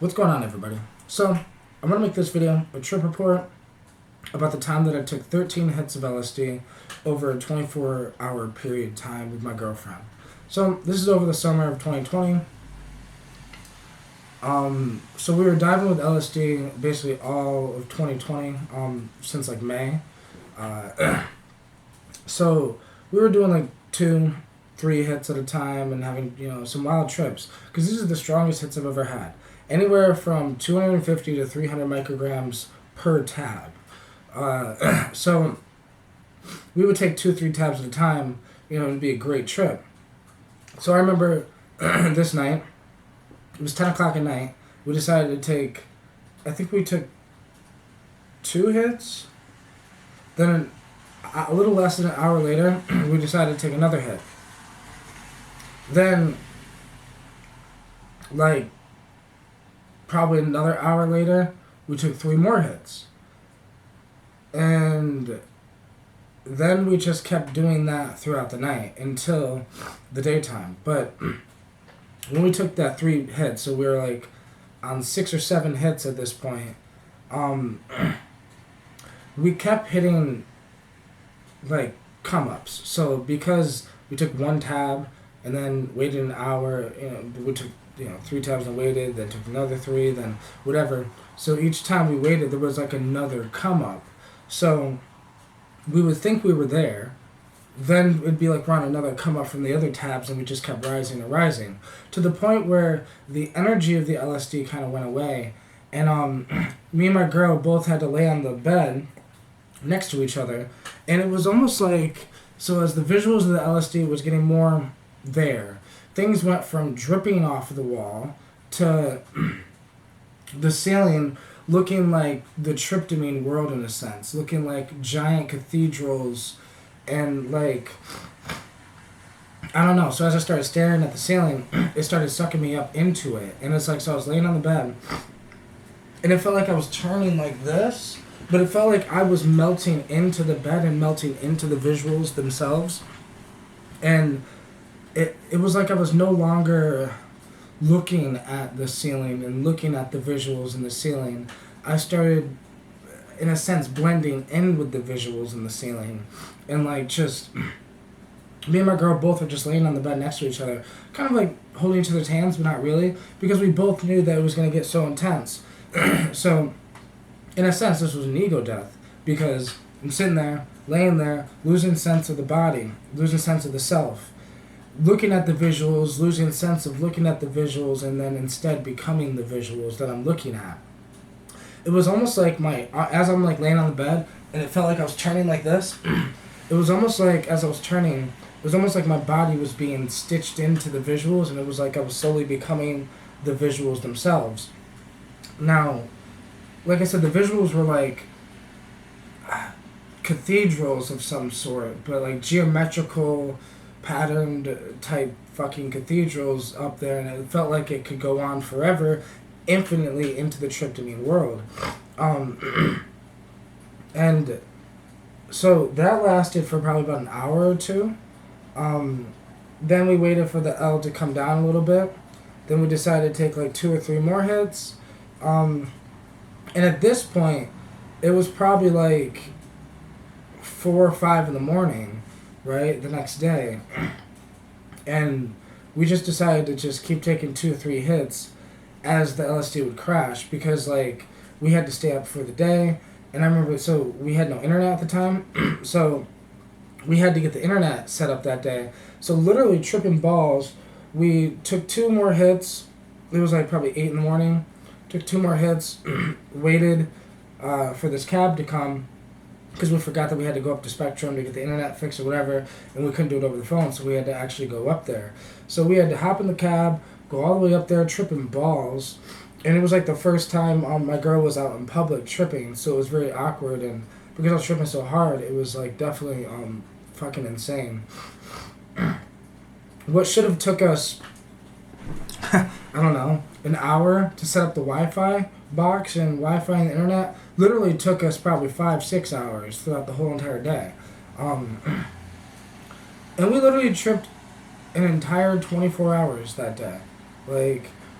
What's going on, everybody? So, I'm going to make this video a trip report about the time that I took 13 hits of LSD over a 24-hour period time with my girlfriend. So, this is over the summer of 2020. So we were diving with LSD basically all of 2020, since like May. So, we were doing like 2-3 hits at a time and having, some wild trips. Because these are the strongest hits I've ever had. Anywhere from 250 to 300 micrograms per tab. So we would take 2-3 tabs at a time. It'd be a great trip. So I remember this night, it was 10 o'clock at night. We decided to take, I think we took 2 hits. Then a little less than an hour later, we decided to take another hit. Then, probably another hour later, we took 3 more hits. And then we just kept doing that throughout the night until the daytime. But when we took that 3 hits, so we were on 6 or 7 hits at this point, we kept hitting come-ups. So because we took 1 tab and then waited an hour, we took 3 tabs and waited, then took another 3, then whatever. So each time we waited, there was another come up. So we would think we were there, then it'd be we're on another come up from the other tabs, and we just kept rising and rising to the point where the energy of the LSD kind of went away, and me and my girl both had to lay on the bed next to each other, and it was almost so as the visuals of the LSD was getting more there, things went from dripping off the wall to the ceiling looking like the tryptamine world in a sense, looking like giant cathedrals and I don't know. So as I started staring at the ceiling, it started sucking me up into it. And it's so I was laying on the bed and it felt like I was turning like this, but it felt like I was melting into the bed and melting into the visuals themselves. And it was like I was no longer looking at the ceiling and looking at the visuals in the ceiling. I started, in a sense, blending in with the visuals in the ceiling. And just, me and my girl both were just laying on the bed next to each other, kind of holding each other's hands, but not really, because we both knew that it was going to get so intense. So, in a sense, this was an ego death, because I'm sitting there, laying there, losing sense of the body, losing sense of the self, looking at the visuals, losing sense of looking at the visuals, and then instead becoming the visuals that I'm looking at. It was almost as I'm laying on the bed, and it felt like I was turning like this, it was almost as I was turning, it was almost like my body was being stitched into the visuals, and it was I was slowly becoming the visuals themselves. Now, like I said, the visuals were cathedrals of some sort, but geometrical, patterned type fucking cathedrals up there, and it felt like it could go on forever, infinitely into the tryptamine world. And so that lasted for probably about an hour or 2. Then we waited for the L to come down a little bit. Then we decided to take 2 or 3 more hits. And at this point, it was probably 4 or 5 in the morning, right, the next day. And we just decided to just keep taking 2 or 3 hits as the LSD would crash, because we had to stay up for the day. And I remember, so we had no internet at the time, so we had to get the internet set up that day. So literally tripping balls, we took 2 more hits. It was probably 8 in the morning. Took 2 more hits, waited for this cab to come, because we forgot that we had to go up to Spectrum to get the internet fixed or whatever, and we couldn't do it over the phone, so we had to actually go up there. So we had to hop in the cab, go all the way up there, tripping balls, and it was the first time my girl was out in public tripping, so it was very awkward, and because I was tripping so hard, it was definitely fucking insane. What should have took us, I don't know, an hour to set up the Wi-Fi box and Wi-Fi and the internet, literally took us probably 5-6 hours throughout the whole entire day. And we literally tripped an entire 24 hours that day.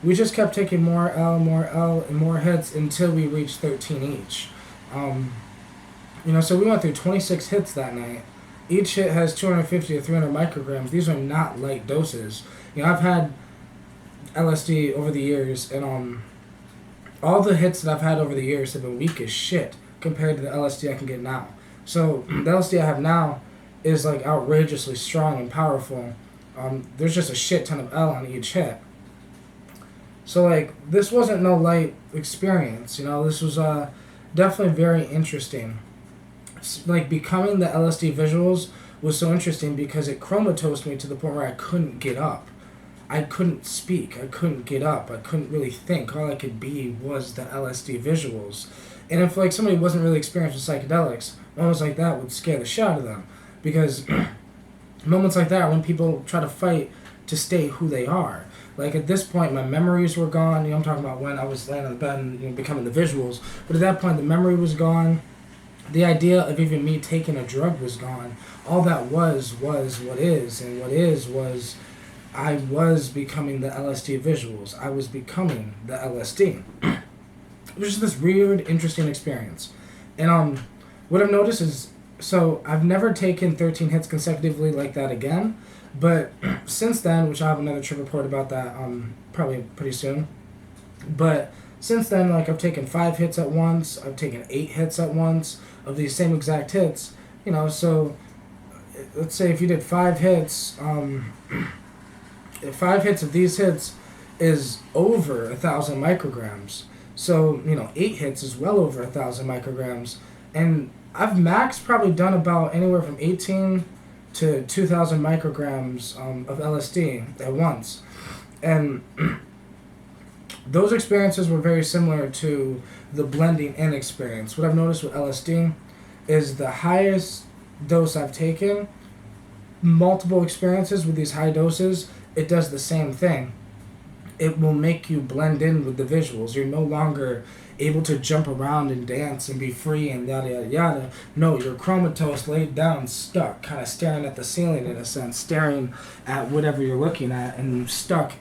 we just kept taking more L, and more hits until we reached 13 each. So we went through 26 hits that night. Each hit has 250 to 300 micrograms. These are not light doses. I've had LSD over the years, and all the hits that I've had over the years have been weak as shit compared to the LSD I can get now. So the LSD I have now is like outrageously strong and powerful. There's just a shit ton of L on each hit. So like this wasn't no light experience. This was definitely very interesting. Like becoming the LSD visuals was so interesting because it comatose me to the point where I couldn't get up. I couldn't speak. I couldn't get up. I couldn't really think. All I could be was the LSD visuals. And if like somebody wasn't really experienced with psychedelics, moments like that would scare the shit out of them. Because moments like that are when people try to fight to stay who they are. Like at this point, my memories were gone. I'm talking about when I was laying on the bed and becoming the visuals. But at that point, the memory was gone. The idea of even me taking a drug was gone. All that was what is. And what is was I was becoming the LSD visuals. I was becoming the LSD. It was just this weird, interesting experience. And what I've noticed is, so I've never taken 13 hits consecutively like that again. But since then, which I have another trip report about that probably pretty soon. But since then, like I've taken 5 hits at once. I've taken 8 hits at once of these same exact hits. So let's say if you did 5 hits, 5 hits of these hits is over 1,000 micrograms. So 8 hits is well over 1,000 micrograms, and I've max probably done about anywhere from 18 to 2,000 micrograms of LSD at once, and those experiences were very similar to the blending in experience. What I've noticed with LSD is the highest dose I've taken, multiple experiences with these high doses, it does the same thing. It will make you blend in with the visuals. You're no longer able to jump around and dance and be free and yada yada yada. No, you're comatose, laid down, stuck, kind of staring at the ceiling in a sense, staring at whatever you're looking at, and stuck,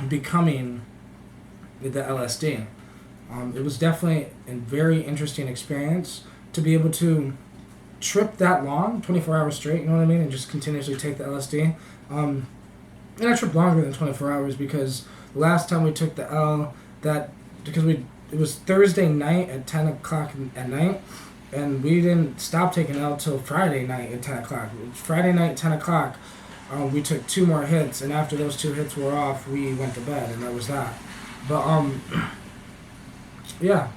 becoming the LSD. It was definitely a very interesting experience to be able to trip that long, 24 hours straight, you know what I mean, and just continuously take the LSD. And I tripped longer than 24 hours because the last time we took the L, it was Thursday night at 10 o'clock at night, and we didn't stop taking L till Friday night at 10 o'clock. Friday night at 10 o'clock, we took 2 more hits, and after those 2 hits were off, we went to bed, and that was that. But, yeah.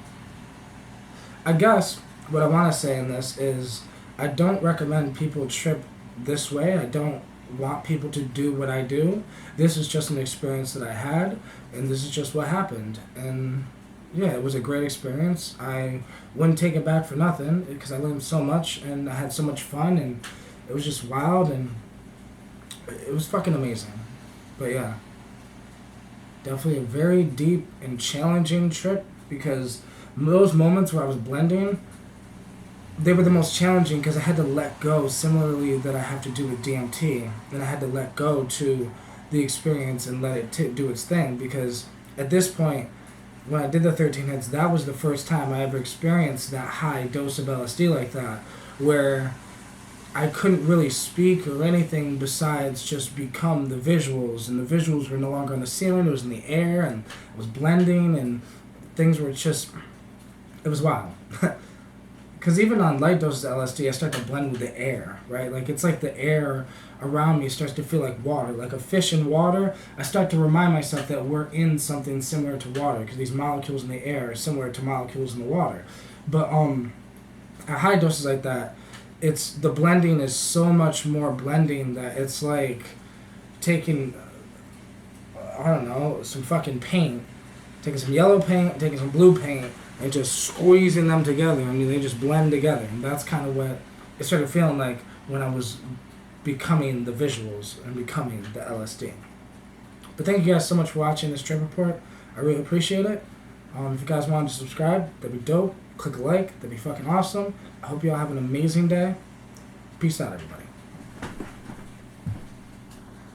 I guess what I want to say in this is I don't recommend people trip this way. I don't want people to do what I do. This is just an experience that I had, and this is just what happened. And yeah, it was a great experience. I wouldn't take it back for nothing because I learned so much and I had so much fun, and it was just wild, and it was fucking amazing. But yeah, definitely a very deep and challenging trip because those moments where I was blending, they were the most challenging because I had to let go, similarly that I have to do with DMT. And I had to let go to the experience and let it do its thing, because at this point, when I did the 13 hits, that was the first time I ever experienced that high dose of LSD like that, where I couldn't really speak or anything besides just become the visuals. And the visuals were no longer on the ceiling, it was in the air, and it was blending, and things were just, it was wild. Because even on light doses of LSD, I start to blend with the air, right? Like, it's like the air around me starts to feel like water. Like a fish in water, I start to remind myself that we're in something similar to water, because these molecules in the air are similar to molecules in the water. But at high doses like that, the blending is so much more blending that it's like taking, I don't know, some fucking paint, taking some yellow paint, taking some blue paint, and just squeezing them together. I mean, they just blend together. And that's kind of what it started feeling like when I was becoming the visuals and becoming the LSD. But thank you guys so much for watching this trip report. I really appreciate it. If you guys wanted to subscribe, that'd be dope. Click a like. That'd be fucking awesome. I hope you all have an amazing day. Peace out, everybody.